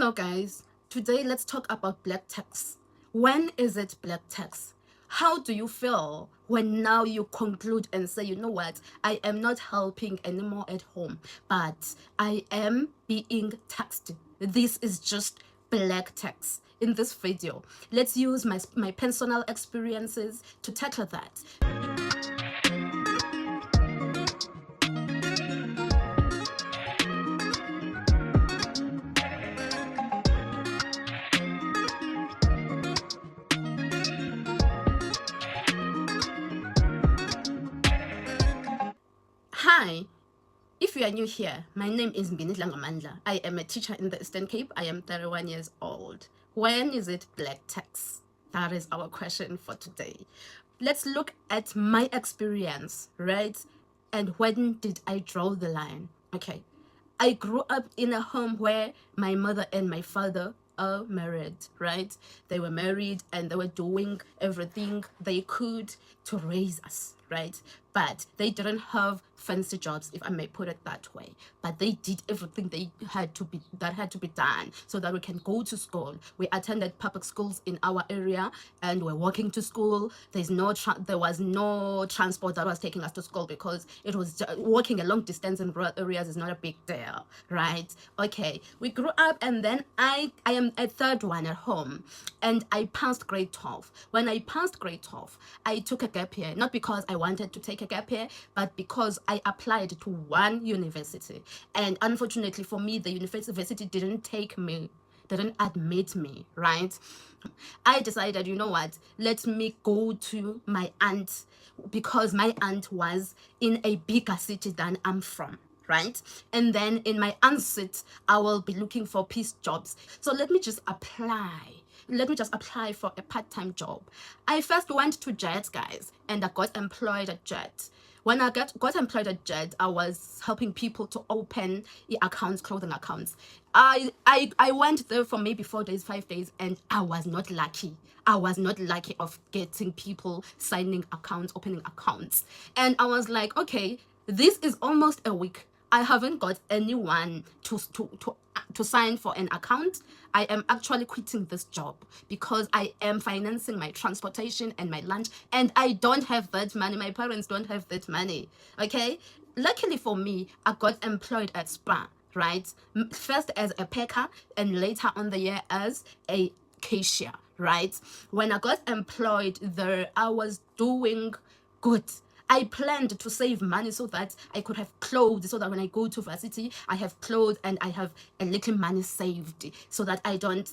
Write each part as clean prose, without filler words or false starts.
Hello guys, today let's talk about black tax. When is it black tax? How do you feel when now you conclude and say, you know what, I am not helping anymore at home, but I am being taxed. This is just black tax. In this video, let's use my personal experiences to tackle that. Hi, if you are new here, my name is Mbinidla Ngomandla. I am a teacher in the Eastern Cape. I am 31 years old. When is it black tax? That is our question for today. Let's look at my experience, right? And when did I draw the line? Okay, I grew up in a home where my mother and my father are married, right? They were married and they were doing everything they could to raise us, right? But they didn't have fancy jobs, if I may put it that way. But they did everything had to be done so that we can go to school. We attended public schools in our area and we're walking to school. There was no transport that was taking us to school because it was walking a long distance in rural areas is not a big deal, right? Okay, we grew up and then I am a third one at home and I passed grade 12. When I passed grade 12, I took a gap year, not because I wanted to take a gap year, but because I applied to one university. And unfortunately for me, the university didn't admit me, right? I decided, you know what, let me go to my aunt because my aunt was in a bigger city than I'm from, right? And then in my aunt's seat, I will be looking for peace jobs. So let me just apply for a part-time job. I first went to Jet, guys, and I got employed at Jet. When I got employed at Jet, I was helping people to open accounts, clothing accounts. I went there for maybe 4 days, 5 days, and I was not lucky. I was not lucky of getting people signing accounts, opening accounts. And I was like, okay, this is almost a week. I haven't got anyone to sign for an account. I am actually quitting this job because I am financing my transportation and my lunch, and I don't have that money. My parents don't have that money. Okay, luckily for me, I got employed at Spa, right? First as a packer and later on the year as a cashier, right? When I got employed there, I was doing good. I planned to save money so that I could have clothes, so that when I go to varsity, I have clothes and I have a little money saved, so that I don't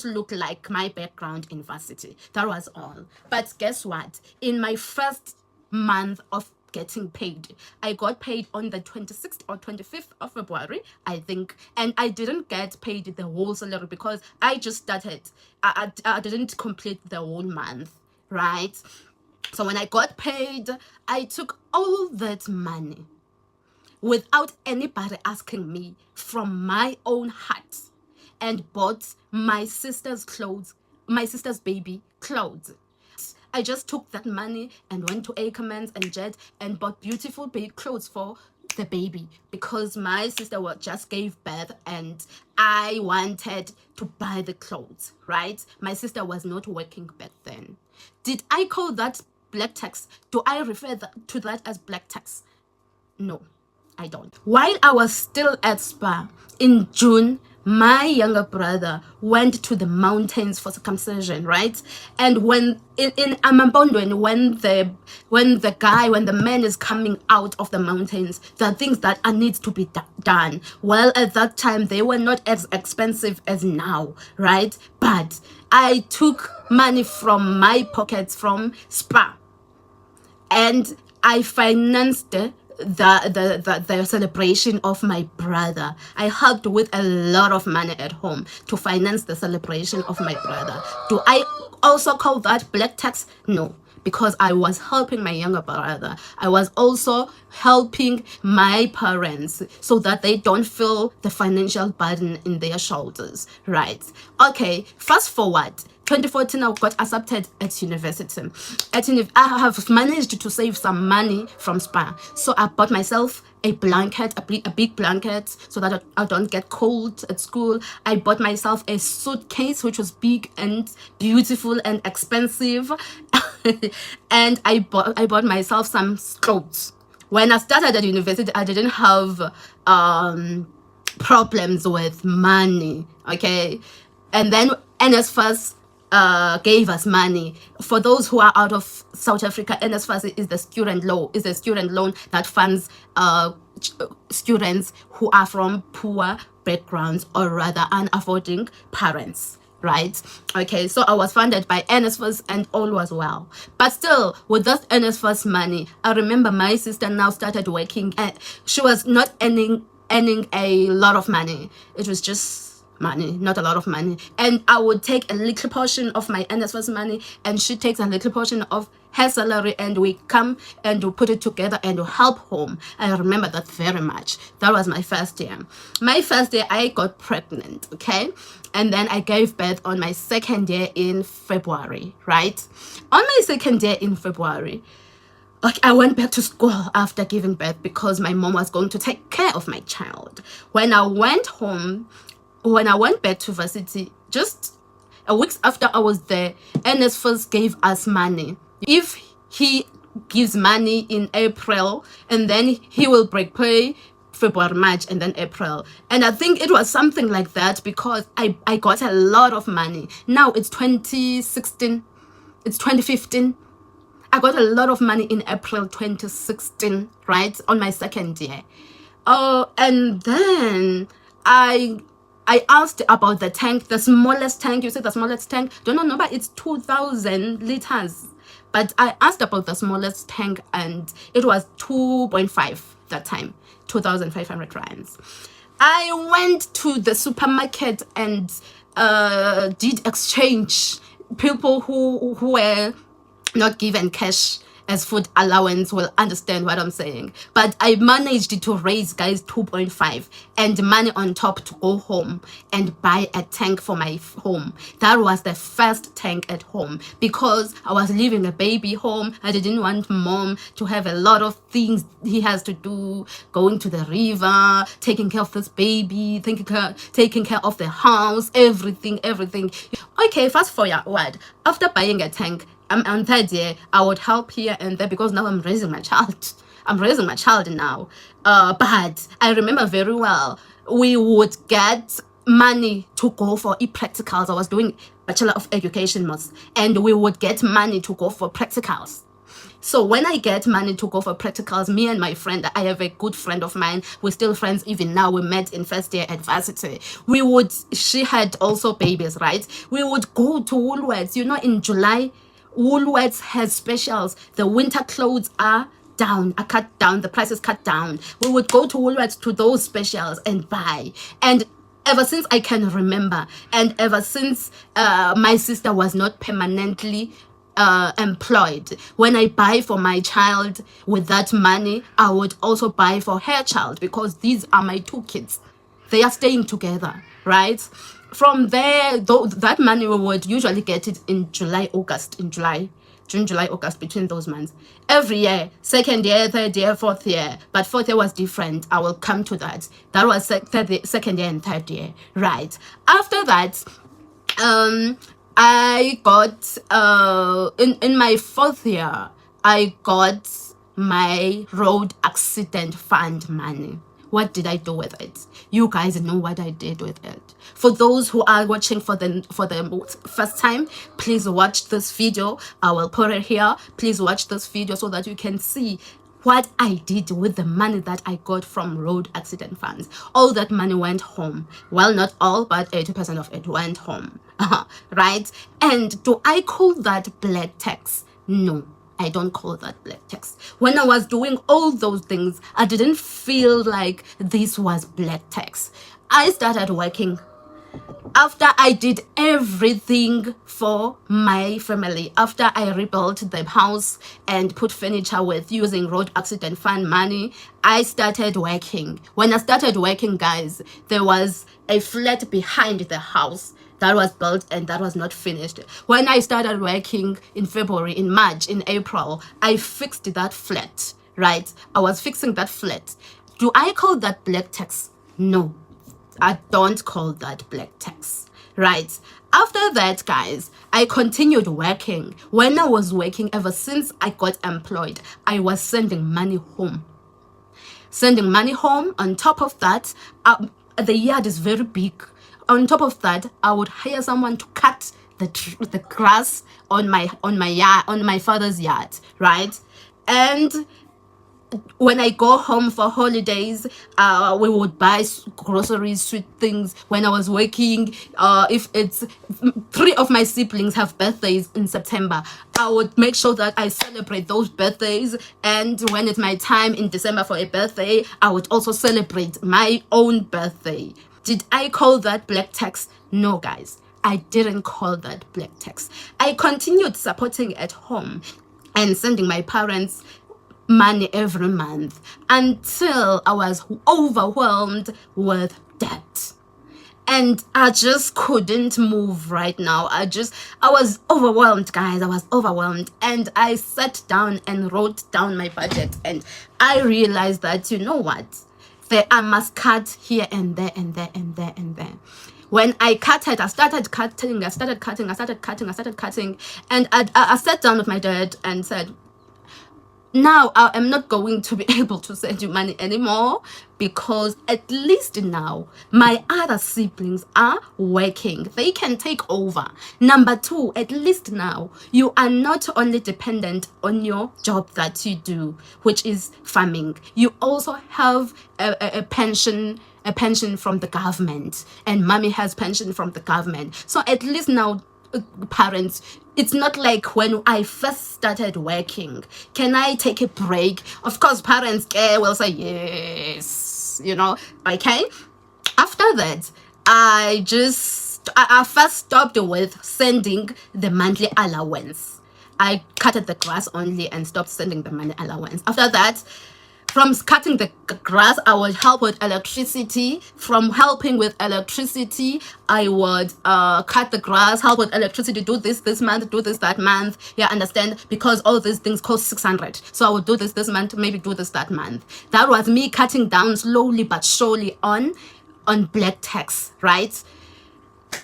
look like my background in varsity. That was all. But guess what? In my first month of getting paid, I got paid on the 26th or 25th of February, I think, and I didn't get paid the whole salary because I just started. I didn't complete the whole month, right? So when I got paid, I took all that money without anybody asking me from my own heart and bought my sister's clothes, my sister's baby clothes. I just took that money and went to Ackermans and Jet and bought beautiful baby clothes for the baby because my sister just gave birth and I wanted to buy the clothes, right? My sister was not working back then. Did I call that black tax? Do I refer to that as black tax? No, I don't. While I was still at Spa in June, my younger brother went to the mountains for circumcision, right? And when in Amambondweni, when the man is coming out of the mountains, there are things that needs to be done. Well, at that time they were not as expensive as now, right? But I took money from my pockets from Spa and I financed the celebration of my brother. I helped with a lot of money at home to finance the celebration of my brother. Do I also call that black tax? No, because I was helping my younger brother. I was also helping my parents so that they don't feel the financial burden in their shoulders, right? Okay, fast forward. 2014, I got accepted at university. I have managed to save some money from Spa. So I bought myself a blanket, a big blanket, so that I don't get cold at school. I bought myself a suitcase which was big and beautiful and expensive. And I bought myself some clothes. When I started at university, I didn't have problems with money, okay? And then NSFAS gave us money. For those who are out of South Africa, NSFAS is the student loan that funds students who are from poor backgrounds, or rather unaffording parents, right? Okay, so I was funded by NSFAS and all was well. But still, with that NSFAS money, I remember my sister now started working, and she was not earning a lot of money. It was just money, not a lot of money. And I would take a little portion of my NSFAS money, and she takes a little portion of her salary, and we come and we put it together and we help home. I remember that very much. That was my first year. My first year, I got pregnant, okay? And then I gave birth on my second year in February, right? On my second year in February, I went back to school after giving birth because my mom was going to take care of my child. When I went back to varsity, just a week after I was there, NSFAS gave us money. If he gives money in April, and then he will break pay February, March, and then April. And I think it was something like that because I got a lot of money. Now it's 2016, it's 2015. I got a lot of money in April 2016, right, on my second year. Oh, and then I asked about the tank, the smallest tank. You said the smallest tank? Don't know, but it's 2,000 liters. But I asked about the smallest tank, and it was 2.5 that time, 2,500 rands. I went to the supermarket and did exchange. People who were not given cash as food allowance will understand what I'm saying. But I managed to raise, guys, 2.5 and money on top to go home and buy a tank for my home. That was the first tank at home because I was leaving a baby home. I didn't want mom to have a lot of things he has to do, going to the river, taking care of this baby, taking care of the house, everything. Okay, fast forward. After buying a tank, on third year, I would help here and there because now I'm raising my child. I'm raising my child now. But I remember very well, we would get money to go for e-practicals. I was doing Bachelor of Education most, and we would get money to go for practicals. So when I get money to go for practicals, me and my friend, I have a good friend of mine, we're still friends even now, we met in first year at varsity. She had also babies, right? We would go to Woolworths, in July, Woolworths has specials. The winter clothes are cut down, the prices cut down. We would go to Woolworths to those specials and buy. And ever since I can remember, and ever since my sister was not permanently employed, when I buy for my child with that money, I would also buy for her child because these are my two kids. They are staying together, right? From there, that money we would usually get it in July, August, June, July, August, between those months. Every year, second year, third year, fourth year. But fourth year was different. I will come to that. That was second year and third year, right? After that, I got, in my fourth year, I got my road accident fund money. What did I do with it? You guys know what I did with it. For those who are watching for the first time, please watch this video. I will put it here. Please watch this video so that you can see what I did with the money that I got from road accident funds. All that money went home. Well, not all, but 80% of it went home. Right? And do I call that black tax? No. I don't call that black tax. When I was doing all those things, I didn't feel like this was black tax. I started working after I did everything for my family. After I rebuilt the house and put furniture with using road accident fund money, I started working. When I started working, guys, there was a flat behind the house that was built and that was not finished. When I started working in February, in March, in April, I fixed that flat, right? I was fixing that flat. Do I call that black tax? No, I don't call that black tax. Right. After that, guys, I continued working. When I was working, ever since I got employed, I was sending money home. On top of that, the yard is very big. On top of that, I would hire someone to cut the grass on my father's yard, right? And when I go home for holidays, we would buy groceries, sweet things. When I was working, if it's 3 of my siblings have birthdays in September, I would make sure that I celebrate those birthdays. And when it's my time in December for a birthday, I would also celebrate my own birthday. Did I call that black tax? No, guys. I didn't call that black tax. I continued supporting at home and sending my parents money every month until I was overwhelmed with debt. And I just couldn't move right now. I was overwhelmed, guys. I was overwhelmed. And I sat down and wrote down my budget. And I realized that, you know what? I must cut here and there and there and there and there. When I started cutting. And I sat down with my dad and said, now I am not going to be able to send you money anymore, because at least now my other siblings are working. They can take over. Number 2, at least now you are not only dependent on your job that you do, which is farming. You also have a pension from the government, and mommy has pension from the government. So at least now, parents, it's not like when I first started working, can I take a break? Of course, parents will say yes, okay. After that, I first stopped with sending the monthly allowance. I cut the grass only and stopped sending the money allowance. After that, from cutting the grass, I would help with electricity. From helping with electricity, I would cut the grass, help with electricity, do this month, do this that month. Yeah, understand? Because all these things cost 600. So I would do this month, maybe do this that month. That was me cutting down slowly but surely on black tax, right?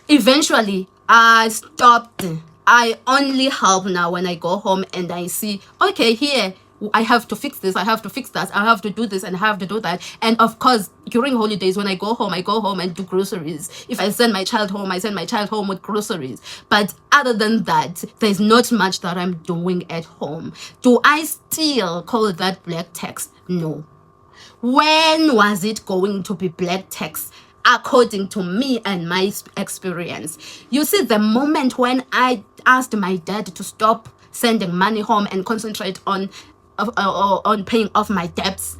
Eventually, I stopped. I only help now when I go home and I see, okay, here, I have to fix this, I have to fix that, I have to do this and I have to do that. And of course, during holidays, when I go home and do groceries. If I send my child home, I send my child home with groceries. But other than that, there's not much that I'm doing at home. Do I still call that black tax? No. When was it going to be black tax? According to me and my experience. You see, the moment when I asked my dad to stop sending money home and concentrate on paying off my debts,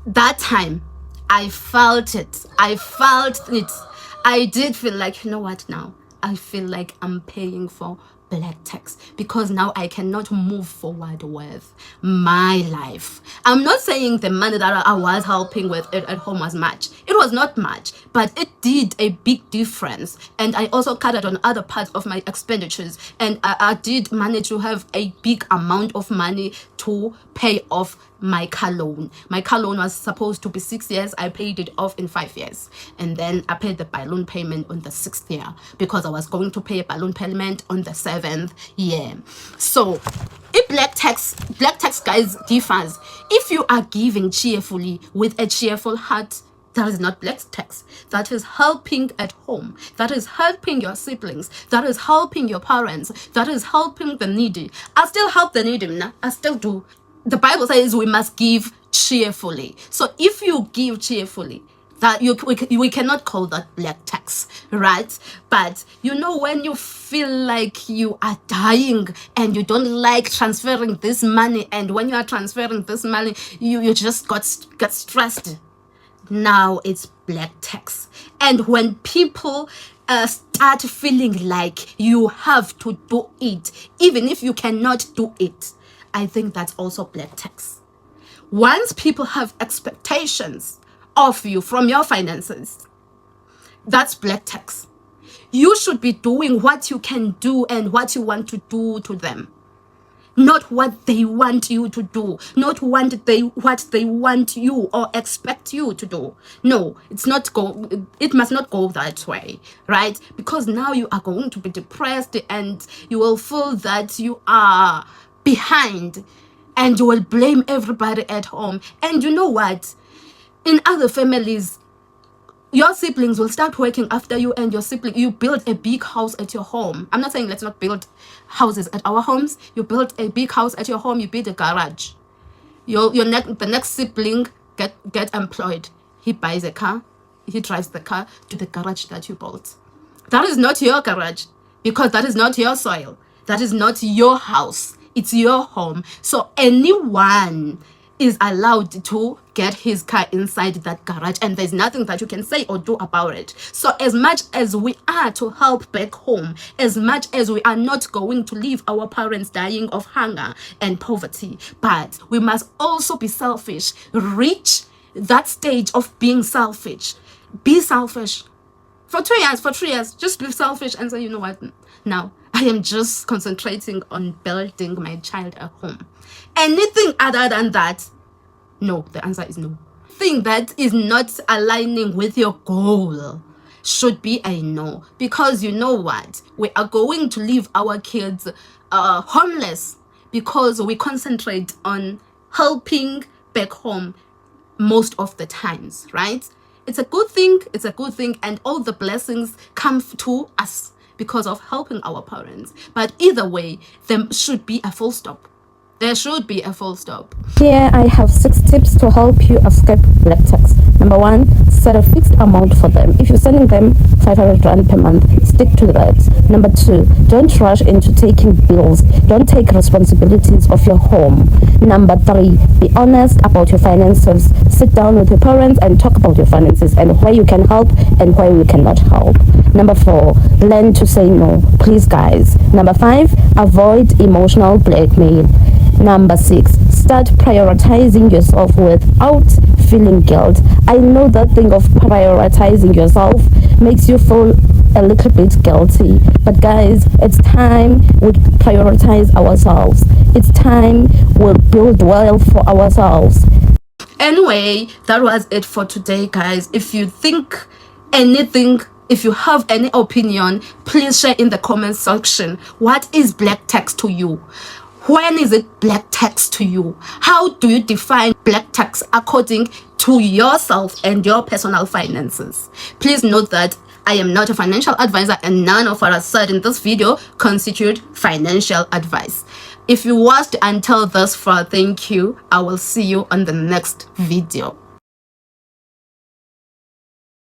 that time I felt it. I did feel like, you know what, now I feel like I'm paying for black tax, because now I cannot move forward with my life. I'm not saying the money that I was helping with at home was much. It was not much, but it did a big difference. And I also cut it on other parts of my expenditures, and I did manage to have a big amount of money to pay off my car loan. My car loan was supposed to be 6 years. I paid it off in 5 years, and then I paid the balloon payment on the 6th year, because I was going to pay a balloon payment on the 7th year. So if black tax, guys, differs. If you are giving cheerfully with a cheerful heart, that is not black tax. That is helping at home. That is helping your siblings. That is helping your parents. That is helping the needy. I still help the needy. I still do. The Bible says we must give cheerfully. So if you give cheerfully, that we cannot call that black tax, right? But when you feel like you are dying and you don't like transferring this money, and when you are transferring this money, you just get stressed. Now it's black tax. And when people start feeling like you have to do it, even if you cannot do it, I think that's also black tax. Once people have expectations of you from your finances, that's black tax. You should be doing what you can do and what you want to do to them. not what they want you to do, not what they want you or expect you to do. No, it must not go that way, right? Because now you are going to be depressed and you will feel that you are behind and you will blame everybody at home. And you know what? In other families, your siblings will start working after you, and you build a big house at your home. I'm not saying let's not build houses at our homes. You build a big house at your home, you build a garage. The next sibling get employed. He buys a car, he drives the car to the garage that you built. That is not your garage, because that is not your soil. That is not your house. It's your home. So anyone is allowed to get his car inside that garage, and there's nothing that you can say or do about it. So as much as we are to help back home, as much as we are not going to leave our parents dying of hunger and poverty, but we must also be selfish. Reach that stage of being selfish. Be selfish. For 3 years, just be selfish and say, you know what, now I am just concentrating on building my child a home. Anything other than that, no, the answer is no. Thing that is not aligning with your goal should be a no. Because you know what, we are going to leave our kids homeless because we concentrate on helping back home most of the times, right? It's a good thing, and all the blessings come to us because of helping our parents. But either way, there should be a full stop. There should be a full stop. Here I have 6 tips to help you escape black tax. Number 1, set a fixed amount for them. If you're sending them 500 Rand per month, stick to that. Number 2, don't rush into taking bills. Don't take responsibilities of your home. Number 3, be honest about your finances. Sit down with your parents and talk about your finances and where you can help and where you cannot help. Number 4, learn to say no. Please, guys. Number 5, avoid emotional blackmail. Number 6, start prioritizing yourself without feeling guilt. I know that thing of prioritizing yourself makes you feel a little bit guilty, but guys, it's time we prioritize ourselves. It's time we build wealth for ourselves. Anyway, that was it for today, guys. If you think anything, if you have any opinion, please share in the comment section. What is black tax to you? When is it black tax to you? How do you define black tax according to yourself and your personal finances? Please note that I am not a financial advisor, and none of what I said in this video constitute financial advice. If you watched until this far, thank you. I will see you on the next video.